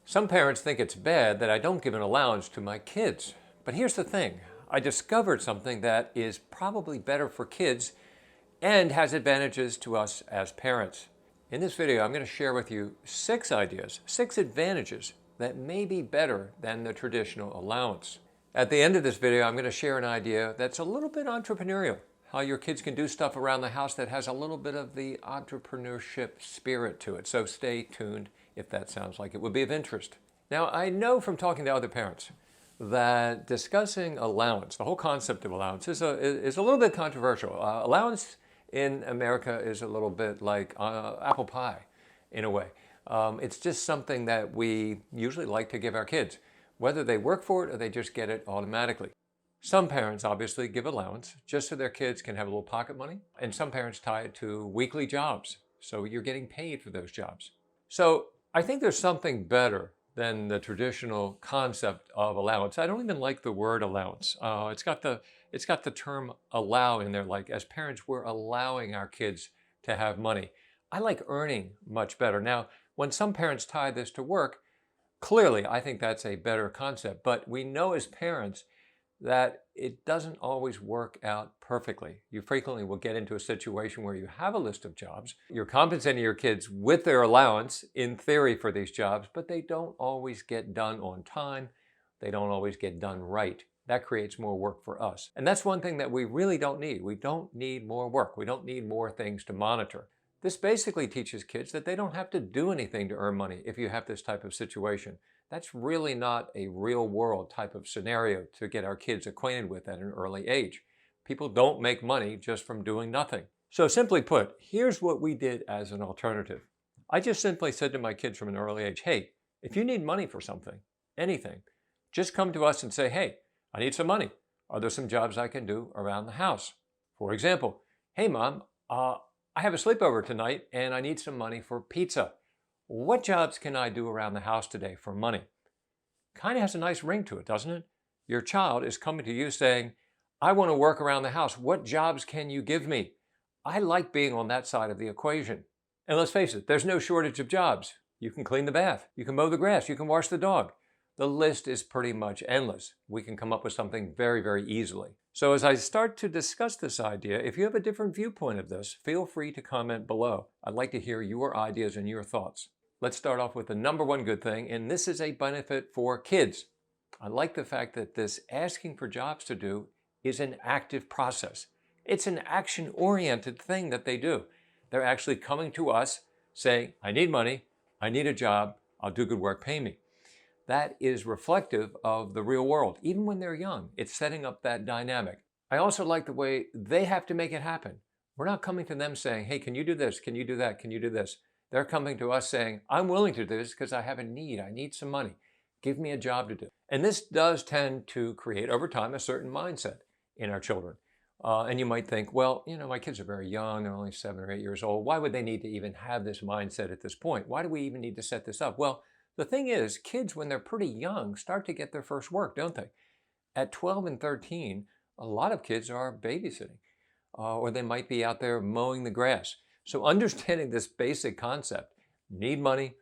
Some parents think it's bad that I don't give an allowance to my kids. But here's the thing. I discovered something that is probably better for kids and has advantages to us as parents. In this video, I'm going to share with you 6 ideas, 6 advantages that may be better than the traditional allowance. At the end of this video, I'm going to share an idea that's a little bit entrepreneurial, how your kids can do stuff around the house that has a little bit of the entrepreneurship spirit to it. So stay tuned if that sounds like it would be of interest. Now, I know from talking to other parents that discussing allowance, the whole concept of allowance, is a little bit controversial. Allowance in America is a little bit like apple pie in a way. It's just something that we usually like to give our kids, whether they work for it or they just get it automatically. Some parents obviously give allowance just so their kids can have a little pocket money, and some parents tie it to weekly jobs, so you're getting paid for those jobs. So I think there's something better than the traditional concept of allowance. I don't even like the word allowance. It's got the term allow in there, like as parents we're allowing our kids to have money. I like earning much better. Now, when some parents tie this to work, clearly I think that's a better concept, but we know as parents that it doesn't always work out perfectly. You frequently will get into a situation where you have a list of jobs. You're compensating your kids with their allowance, in theory, for these jobs, but they don't always get done on time. They don't always get done right. That creates more work for us. And that's one thing that we really don't need. We don't need more work. We don't need more things to monitor. This basically teaches kids that they don't have to do anything to earn money if you have this type of situation. That's really not a real world type of scenario to get our kids acquainted with at an early age. People don't make money just from doing nothing. So simply put, here's what we did as an alternative. I just simply said to my kids from an early age, hey, if you need money for something, anything, just come to us and say, hey, I need some money. Are there some jobs I can do around the house? For example, hey mom, I have a sleepover tonight and I need some money for pizza. What jobs can I do around the house today for money? Kind of has a nice ring to it, doesn't it? Your child is coming to you saying, I want to work around the house. What jobs can you give me? I like being on that side of the equation. And let's face it, there's no shortage of jobs. You can clean the bath. You can mow the grass. You can wash the dog. The list is pretty much endless. We can come up with something very, very easily. So as I start to discuss this idea, if you have a different viewpoint of this, feel free to comment below. I'd like to hear your ideas and your thoughts. Let's start off with the number one good thing, and this is a benefit for kids. I like the fact that this asking for jobs to do is an active process. It's an action-oriented thing that they do. They're actually coming to us saying, I need money, I need a job, I'll do good work, pay me. That is reflective of the real world. Even when they're young, it's setting up that dynamic. I also like the way they have to make it happen. We're not coming to them saying, hey, can you do this? Can you do that? Can you do this? They're coming to us saying, I'm willing to do this because I have a need. I need some money. Give me a job to do. And this does tend to create over time a certain mindset in our children. And you might think, well, my kids are very young. They're only 7 or 8 years old. Why would they need to even have this mindset at this point? Why do we even need to set this up? Well, the thing is, kids, when they're pretty young, start to get their first work, don't they? At 12 and 13, a lot of kids are babysitting, or they might be out there mowing the grass. So understanding this basic concept, need money,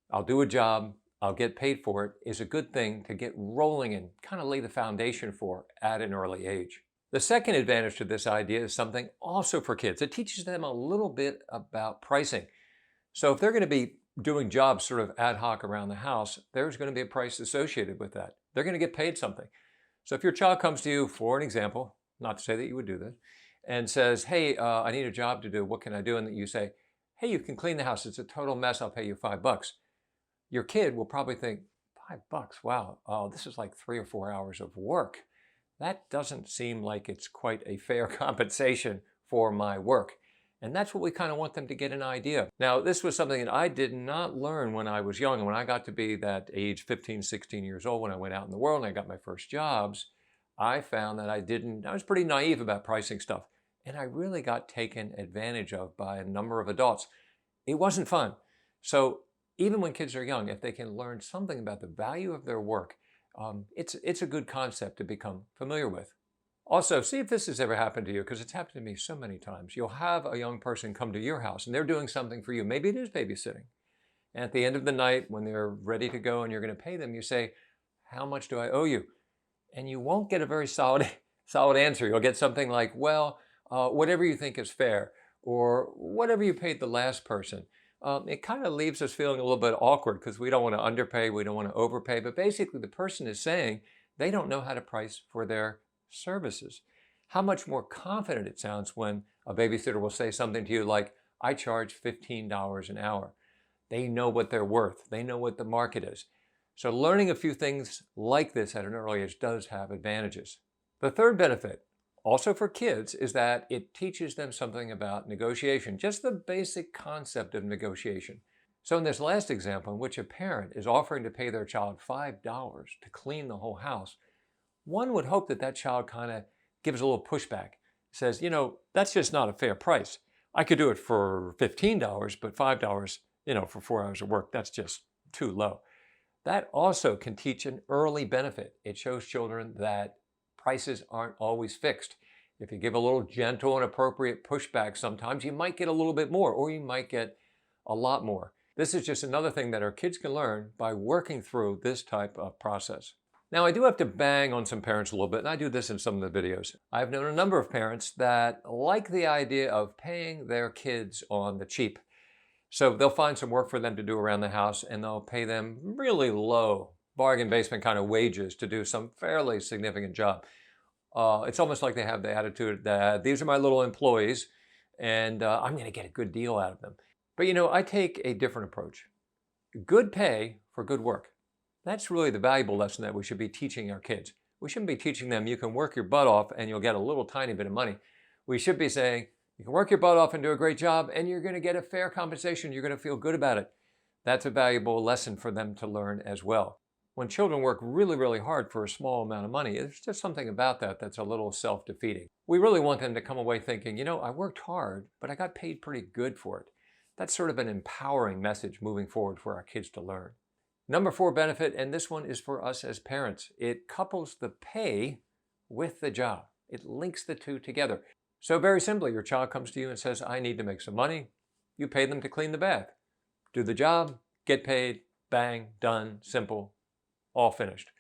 I'll do a job, I'll get paid for it, is a good thing to get rolling and kind of lay the foundation for at an early age. The second advantage to this idea is something also for kids. It teaches them a little bit about pricing. So if they're going to be doing jobs sort of ad hoc around the house, there's going to be a price associated with that. They're going to get paid something. So if your child comes to you, for an example, not to say that you would do this, and says, hey, I need a job to do, what can I do? And you say, hey, you can clean the house. It's a total mess. I'll pay you $5. Your kid will probably think, $5? Wow, this is like 3 or 4 hours of work. That doesn't seem like it's quite a fair compensation for my work. And that's what we kind of want them to get an idea of. Now, this was something that I did not learn when I was young. And when I got to be that age, 15, 16 years old, when I went out in the world and I got my first jobs, I found that I was pretty naive about pricing stuff. And I really got taken advantage of by a number of adults. It wasn't fun. So even when kids are young, if they can learn something about the value of their work, it's a good concept to become familiar with. Also, see if this has ever happened to you, because it's happened to me so many times. You'll have a young person come to your house and they're doing something for you. Maybe it is babysitting. And at the end of the night, when they're ready to go and you're going to pay them, you say, how much do I owe you? And you won't get a very solid, solid answer. You'll get something like, well, whatever you think is fair, or whatever you paid the last person. It kind of leaves us feeling a little bit awkward because we don't want to underpay, we don't want to overpay. But basically, the person is saying they don't know how to price for their services. How much more confident it sounds when a babysitter will say something to you like, I charge $15 an hour. They know what they're worth. They know what the market is. So learning a few things like this at an early age does have advantages. The third benefit, also for kids, is that it teaches them something about negotiation, just the basic concept of negotiation. So in this last example, in which a parent is offering to pay their child $5 to clean the whole house, one would hope that that child kind of gives a little pushback, says, you know, that's just not a fair price. I could do it for $15, but $5, for 4 hours of work, that's just too low. That also can teach an early benefit. It shows children that prices aren't always fixed. If you give a little gentle and appropriate pushback, sometimes you might get a little bit more, or you might get a lot more. This is just another thing that our kids can learn by working through this type of process. Now, I do have to bang on some parents a little bit, and I do this in some of the videos. I've known a number of parents that like the idea of paying their kids on the cheap. So they'll find some work for them to do around the house, and they'll pay them really low, bargain basement kind of wages to do some fairly significant job. It's almost like they have the attitude that these are my little employees, and I'm going to get a good deal out of them. But I take a different approach. Good pay for good work. That's really the valuable lesson that we should be teaching our kids. We shouldn't be teaching them you can work your butt off and you'll get a little tiny bit of money. We should be saying you can work your butt off and do a great job and you're going to get a fair compensation. You're going to feel good about it. That's a valuable lesson for them to learn as well. When children work really, really hard for a small amount of money, there's just something about that that's a little self-defeating. We really want them to come away thinking, I worked hard, but I got paid pretty good for it. That's sort of an empowering message moving forward for our kids to learn. Number 4 benefit, and this one is for us as parents. It couples the pay with the job. It links the two together. So very simply, your child comes to you and says, I need to make some money. You pay them to clean the bath. Do the job, get paid, bang, done, simple, all finished.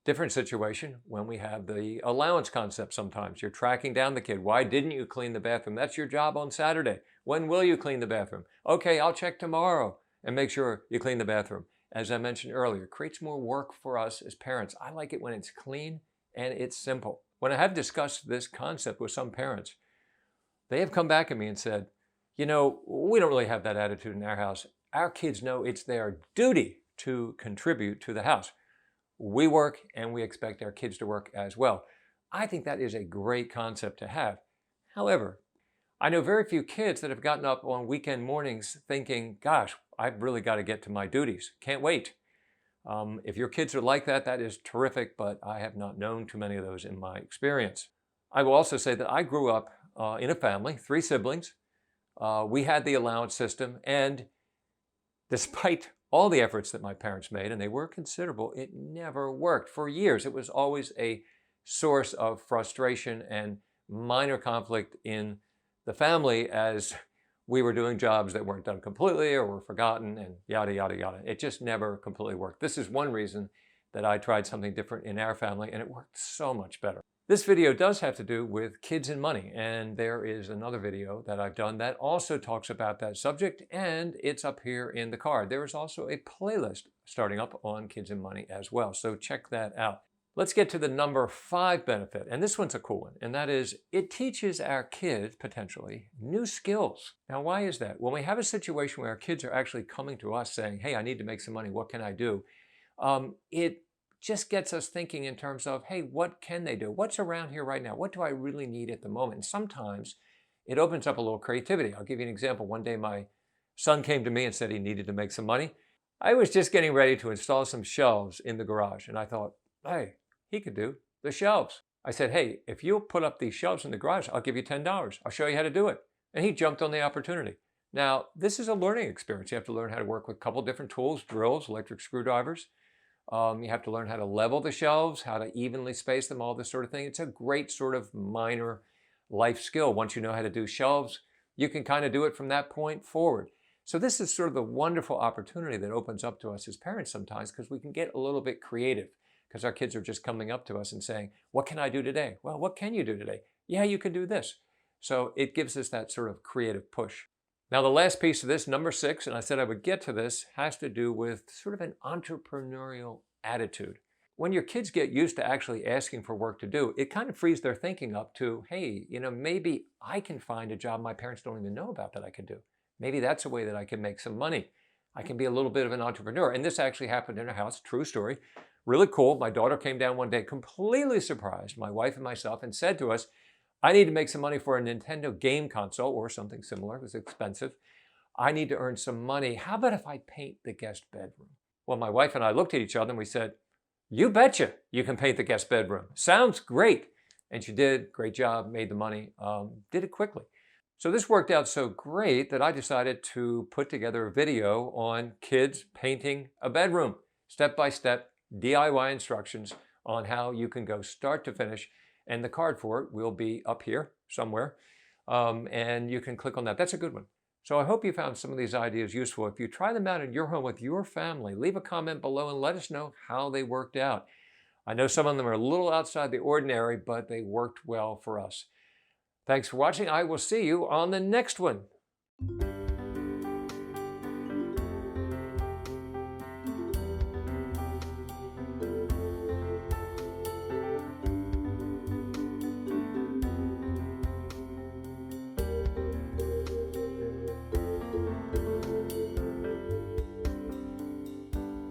Different situation when we have the allowance concept sometimes. You're tracking down the kid. Why didn't you clean the bathroom? That's your job on Saturday. When will you clean the bathroom? Okay, I'll check tomorrow and make sure you clean the bathroom. As I mentioned earlier, it creates more work for us as parents. I like it when it's clean and it's simple. When I have discussed this concept with some parents, they have come back at me and said, we don't really have that attitude in our house. Our kids know it's their duty to contribute to the house. We work and we expect our kids to work as well. I think that is a great concept to have. However, I know very few kids that have gotten up on weekend mornings thinking, gosh, I've really got to get to my duties. Can't wait. If your kids are like that, that is terrific, but I have not known too many of those in my experience. I will also say that I grew up in a family, 3 siblings. We had the allowance system, and despite all the efforts that my parents made, and they were considerable, it never worked. For years, it was always a source of frustration and minor conflict in the family as we were doing jobs that weren't done completely or were forgotten and yada, yada, yada. It just never completely worked. This is one reason that I tried something different in our family, and it worked so much better. This video does have to do with kids and money, and there is another video that I've done that also talks about that subject, and it's up here in the card. There is also a playlist starting up on kids and money as well, so check that out. Let's get to the number 5 benefit, and this one's a cool one, and that is it teaches our kids, potentially, new skills. Now, why is that? When we have a situation where our kids are actually coming to us saying, hey, I need to make some money, what can I do? It just gets us thinking in terms of, hey, what can they do? What's around here right now? What do I really need at the moment? And sometimes it opens up a little creativity. I'll give you an example. One day my son came to me and said he needed to make some money. I was just getting ready to install some shelves in the garage, and I thought, hey, he could do the shelves. I said, hey, if you'll put up these shelves in the garage, I'll give you $10. I'll show you how to do it. And he jumped on the opportunity. Now, this is a learning experience. You have to learn how to work with a couple different tools, drills, electric screwdrivers. You have to learn how to level the shelves, how to evenly space them, all this sort of thing. It's a great sort of minor life skill. Once you know how to do shelves, you can kind of do it from that point forward. So this is sort of the wonderful opportunity that opens up to us as parents sometimes, because we can get a little bit creative, because our kids are just coming up to us and saying, what can I do today? Well, what can you do today? Yeah, you can do this. So it gives us that sort of creative push. Now, the last piece of this, number 6, and I said I would get to this, has to do with sort of an entrepreneurial attitude. When your kids get used to actually asking for work to do, it kind of frees their thinking up to, hey, maybe I can find a job my parents don't even know about that I could do. Maybe that's a way that I can make some money. I can be a little bit of an entrepreneur. And this actually happened in our house, true story. Really cool. My daughter came down one day, completely surprised, my wife and myself, and said to us, I need to make some money for a Nintendo game console or something similar. It was expensive. I need to earn some money. How about if I paint the guest bedroom? Well, my wife and I looked at each other and we said, you betcha you can paint the guest bedroom. Sounds great. And she did. Great job. Made the money. Did it quickly. So this worked out so great that I decided to put together a video on kids painting a bedroom. Step-by-step DIY instructions on how you can go start to finish. And the card for it will be up here somewhere. And you can click on that. That's a good one. So I hope you found some of these ideas useful. If you try them out in your home with your family, leave a comment below and let us know how they worked out. I know some of them are a little outside the ordinary, but they worked well for us. Thanks for watching. I will see you on the next one.